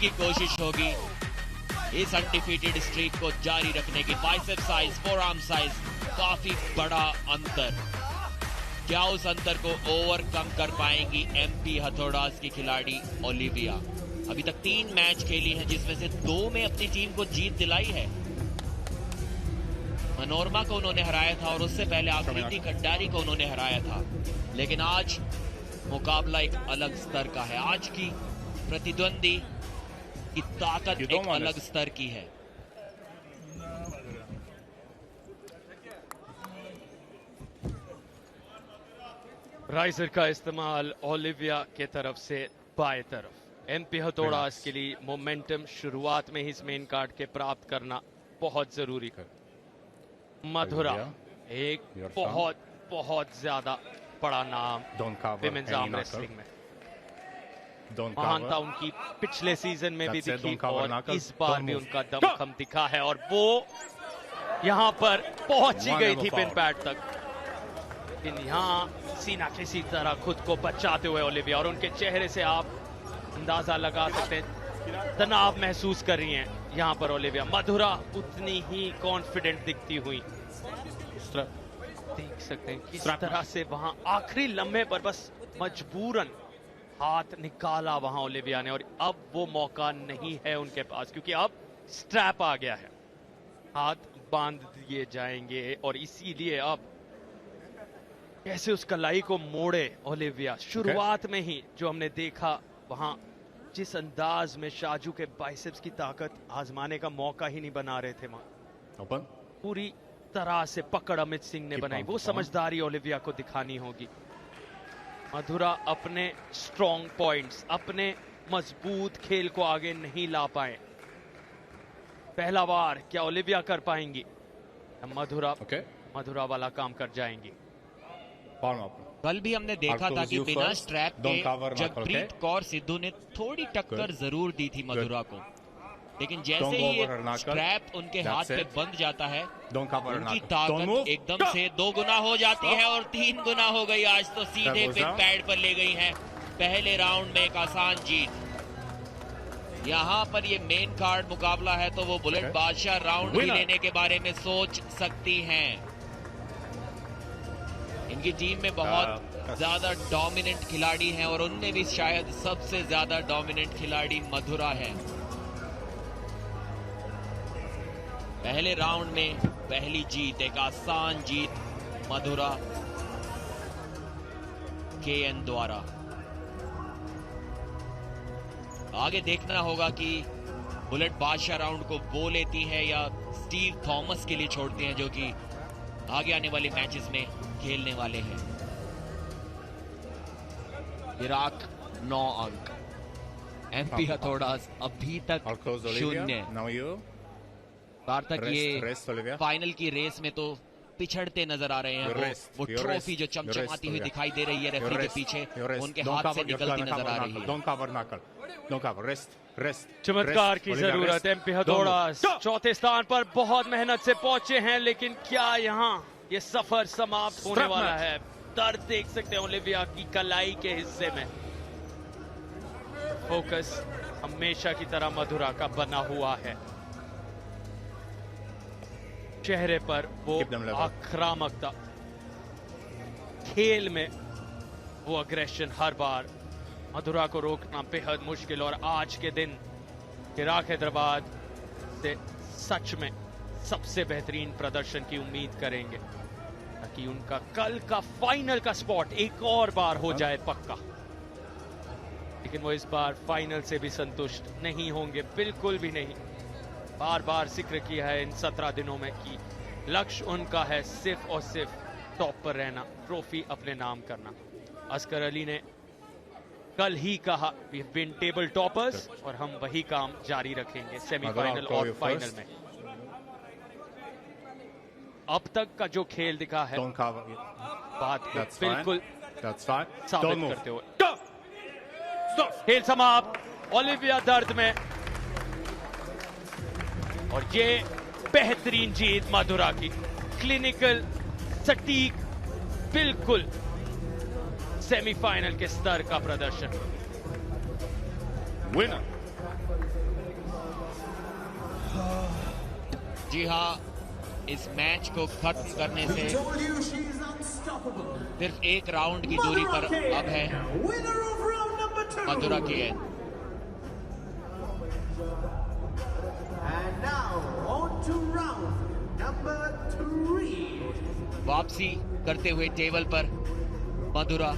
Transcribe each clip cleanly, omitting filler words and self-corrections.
की कोशिश होगी इस अनडिफीटेड स्ट्रीक को जारी रखने की। बाइसेप साइज, फोरआर्म साइज, काफी बड़ा अंतर। क्या उस अंतर को ओवरकम कर पाएंगी एमपी हथौड़ास की खिलाड़ी ओलिविया? अभी तक 3 मैच खेली हैं जिसमें से 2 में अपनी टीम को जीत दिलाई है। मनोरमा को उन्होंने हराया था और उससे पहले आकृति खड्डारी को उन्होंने हराया था। लेकिन आज मुकाबला एक अलग स्तर का है। आज की प्रतिद्वंदी की ताकत एक अलग स्तर की है। राइजर का इस्तेमाल ओलिविया के तरफ से बाएं तरफ। एमपी हथौड़ास के लिए मोमेंटम शुरुआत में ही इस मेन कार्ड के प्राप्त करना बहुत जरूरी है। मधुरा एक बहुत ज्यादा बड़ा नाम विमेन्स आर्म रेसलिंग में। महानता उनकी पिछले सीजन में भी दिखी और इस बार भी उनका दमखम दिखा है और वो यहां पर पहुंच ही गई थी पिन पैड तक। लेकिन यहां सीना किसी तरह खुद को बचाते हुए ओलिविया, और उनके चेहरे से आप अंदाजा लगा सकते हैं तनाव महसूस कर रही हैं यहां पर ओलिविया। मधुरा उतनी ही कॉन्फिडेंट दिखती हुई देख सकते हैं किस तरह से वहां आखिरी लम्हे पर बस मजबूरन हाथ निकाला वहां ओलिविया ने, और अब वो मौका नहीं है उनके पास क्योंकि अब स्ट्रैप आ गया है। हाथ बांध दिए जाएंगे और इसीलिए अब कैसे उस कलाई को मोड़े ओलिविया। शुरुआत में ही जो हमने देखा वहां जिस अंदाज में शाजू के बाइसेप्स की ताकत आजमाने का मौका ही नहीं बना रहे थे वहां, पूरी तरह से पकड़ अमित सिंह ने बनाई। वो समझदारी ओलिविया को दिखानी होगी। मधुरा अपने स्ट्रॉन्ग पॉइंट्स, अपने मजबूत खेल को आगे नहीं ला पाए। पहला वार क्या ओलिविया कर पाएंगी? मधुरा वाला काम कर जाएंगी। कल भी हमने देखा था कि बिना स्ट्रैप के जगप्रीत कौर सिद्धू ने थोड़ी टक्कर जरूर दी थी मधुरा को, लेकिन जैसे ही ये स्ट्रैप उनके हाथ पे बंध जाता है उनकी ताकत एकदम से 2 गुना हो जाती है और 3 गुना हो गई। आज तो सीधे पिन पैड पर ले गई हैं। पहले राउंड में एक आसान जीत। यहाँ पर ये मेन कार्ड मुकाबला है तो वो बुलेट बादशाह राउंड भी लेने के बारे में सोच सकती हैं। इनकी टीम में बहुत ज्यादा डोमिनेंट खिलाड़ी हैं और उनमें भी शायद सबसे ज्यादा डोमिनेंट खिलाड़ी मधुरा है। पहले राउंड में पहली जीत, एक आसान जीत मधुरा केएन द्वारा। आगे देखना होगा कि बुलेट बादशाह राउंड को वो लेती है या स्टीव थॉमस के लिए छोड़ती हैं जो कि आगे आने वाले मैचेस में खेलने वाले हैं। इराक 9 अंक, एमपी हथौड़ास अभी तक 0। बार तक ये फाइनल की रेस में तो पिछड़ते नजर आ रहे हैं। वो ट्रॉफी जो चमचमाती हुई दिखाई दे रही है रेफरी के पीछे, उनके हाथ से निकलती नजर आ रही है। चमत्कार की जरूरत। एमपी हथौड़ास चौथे स्थान पर बहुत मेहनत से पहुंचे हैं, लेकिन क्या यहाँ ये सफर समाप्त होने वाला है? दर्द देख सकते हैं ओलिविया की कलाई के हिस्से में। फोकस हमेशा की तरह मधुरा का बना हुआ है। चेहरे पर वो आक्रामकता, खेल में वो अग्रेशन हर बार मधुरा को रोकना बेहद मुश्किल। और आज के दिन इराक हैदराबाद से सच में सबसे बेहतरीन प्रदर्शन की उम्मीद करेंगे ताकि उनका कल का फाइनल का स्पॉट एक और बार हो जाए पक्का। लेकिन वो इस बार फाइनल से भी संतुष्ट नहीं होंगे, बिल्कुल भी नहीं। बार बार जिक्र किया है इन 17 दिनों में कि लक्ष्य उनका है सिर्फ और सिर्फ टॉप पर रहना, ट्रॉफी अपने नाम करना। असगर अली ने कल ही कहा वी विन टेबल टॉपर्स, और हम वही काम जारी रखेंगे सेमीफाइनल और फाइनल में। अब तक का जो खेल दिखा है बात को बिल्कुल साबित करते हुए। खेल समाप्त, ओलिविया दर्द में, और ये बेहतरीन जीत मधुरा की। क्लिनिकल, सटीक, बिल्कुल सेमीफाइनल के स्तर का प्रदर्शन। विनर जी हाँ, इस मैच को खत्म करने से सिर्फ एक राउंड की दूरी पर अब है मधुरा की है। वापसी करते हुए टेबल पर मधुरा।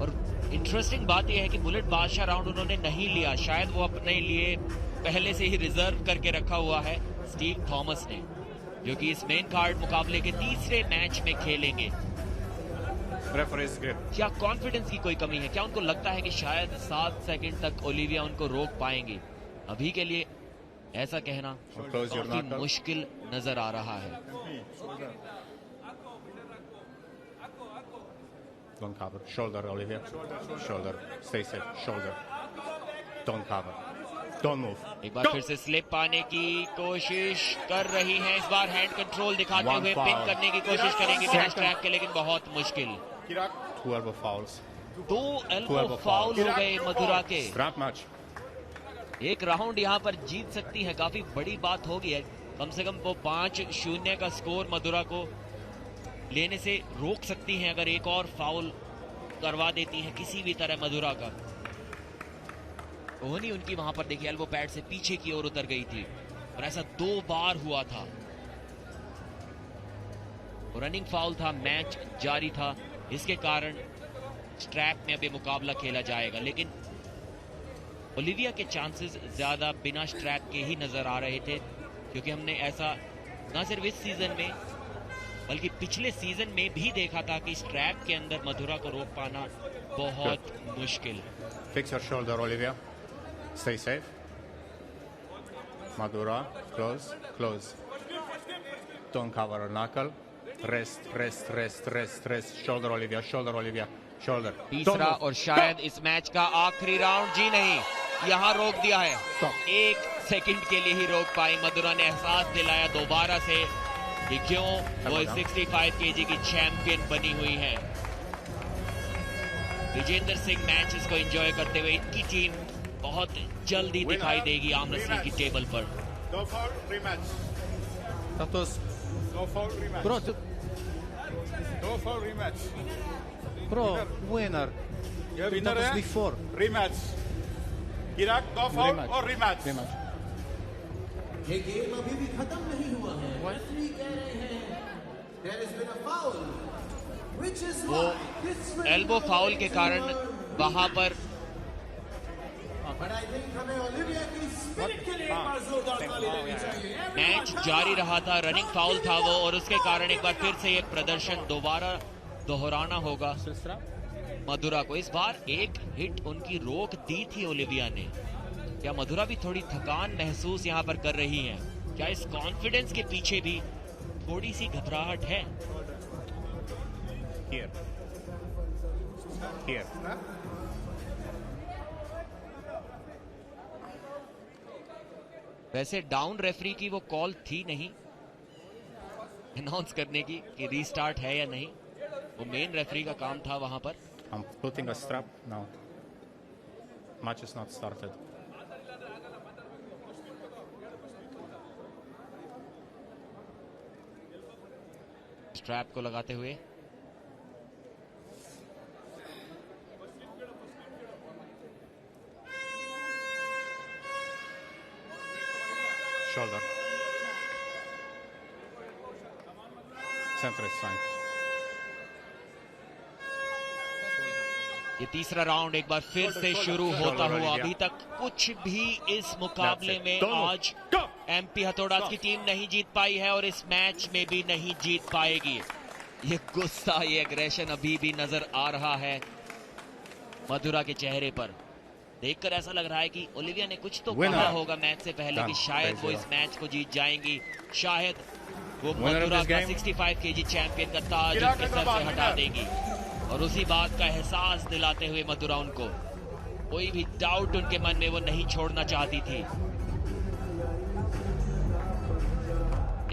और इंटरेस्टिंग बात यह है कि बुलेट बादशाह राउंड उन्होंने नहीं लिया, शायद वो अपने लिए पहले से ही रिजर्व करके रखा हुआ है स्टीव थॉमस ने, जो कि इस मेन कार्ड मुकाबले के तीसरे मैच में खेलेंगे। क्या कॉन्फिडेंस की कोई कमी है? क्या उनको लगता है कि शायद 7 सेकंड तक ओलिविया उनको रोक पाएंगे? अभी के लिए ऐसा कहना काफी मुश्किल नजर आ रहा है। Don't cover. Shoulder, Olivia. Shoulder. Stay safe. Shoulder. Don't cover. Don't move. एक बार फिर से स्लिप पाने की कोशिश कर रही हैं। इस बार हैंड कंट्रोल दिखाते हुए पिन करने की कोशिश करेंगे बिना स्ट्रैप के, लेकिन बहुत मुश्किल। 2 elbow fouls. 2 एल्बो फाउल हो गए मधुरा के। Scrap match. एक राउंड यहाँ पर जीत सकती है, काफी बड़ी बात होगी है। कम से कम वो 5-0 का स्कोर मधुरा को लेने से रोक सकती हैं अगर एक और फाउल करवा देती हैं किसी भी तरह मधुरा का। कोहनी उनकी वहां पर देखिए एल्बो पैड से पीछे की ओर उतर गई थी और ऐसा 2 बार हुआ था। रनिंग फाउल था, मैच जारी था, इसके कारण स्ट्रैप में अब ये मुकाबला खेला जाएगा। लेकिन ओलिविया के चांसेस ज्यादा बिना स्ट्रैप के ही नजर आ रहे थे, क्योंकि हमने ऐसा ना सिर्फ इस सीजन में बल्कि पिछले सीजन में भी देखा था कि स्ट्रैप के अंदर मधुरा को रोक पाना बहुत मुश्किल। Fix your shoulder, Olivia. Stay safe. Madura, close, close. Don't cover her knuckle. Rest, rest, rest, rest, rest. Shoulder, Olivia. Shoulder, Olivia. Shoulder. तीसरा और शायद इस मैच का आखिरी राउंड। जी नहीं, यहाँ रोक दिया है। 1 सेकंड के लिए ही रोक पाई। मधुरा ने एहसास दिलाया दोबारा से कि क्यों वो 65 केजी की चैंपियन बनी हुई है। विजेंद्र सिंह मैच इसको एंजॉय करते हुए इनकी टीम बहुत जल्दी दिखाई देगी आर्म रेसलिंग की टेबल पर। Go for rematch. Santos. Go for rematch. Pro, Go for rematch. winner. Yeah, winner Santos है? before. Rematch. Irak, go for Rematch. or rematch? Rematch. ये गेम अभी भी खत्म नहीं हुआ है। रेफरी कह रहे हैं there has been a foul, which is वो why this एल्बो फाउल के कारण वहां पर but I think हमें ओलिविया की स्पिरिट के लिए एक बार जोरदार ताली देनी चाहिए। मैच जारी रहा था, रनिंग फाउल था वो, और उसके कारण एक बार फिर से ये प्रदर्शन दोबारा दोहराना होगा मधुरा को। इस बार एक हिट उनकी रोक दी थी ओलिविया ने। क्या मधुरा भी थोड़ी थकान महसूस यहाँ पर कर रही हैं? क्या इस कॉन्फिडेंस के पीछे भी थोड़ी सी घबराहट है? Here. Here. वैसे डाउन रेफरी की वो कॉल थी नहीं अनाउंस करने की कि रीस्टार्ट है या नहीं, वो मेन रेफरी का काम था वहां पर। I'm putting a strap now. Match is not started. Strap को लगाते हुए Shoulder. Center is fine. ये तीसरा राउंड एक बार फिर से शुरू होता हुआ। अभी तक कुछ भी इस मुकाबले में आज एमपी हथौड़ा की टीम नहीं जीत पाई है और इस मैच में भी नहीं जीत पाएगी। ये गुस्सा, ये एग्रेशन अभी भी नजर आ रहा है मधुरा के चेहरे पर। देखकर ऐसा लग रहा है कि ओलिविया ने कुछ तो कहा होगा मैच से पहले कि शायद वो इस मैच को जीत जाएंगी, शायद वो मधुरा का 65 केजी चैंपियन का ताज उनके सर से हटा देगी। और उसी बात का एहसास दिलाते हुए मधुरा उनको कोई भी डाउट उनके मन में वो नहीं छोड़ना चाहती थी।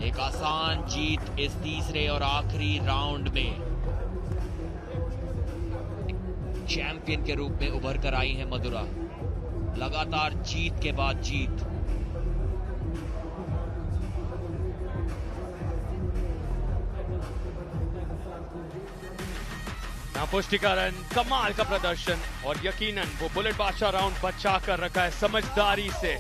एक आसान जीत इस तीसरे और आखिरी राउंड में चैंपियन के रूप में उभर कर आई है मधुरा। लगातार जीत के बाद जीत। यहाँ पुष्टिकरण कमाल का प्रदर्शन और यकीनन वो बुलेट बादशाह राउंड बचा कर रखा है समझदारी से।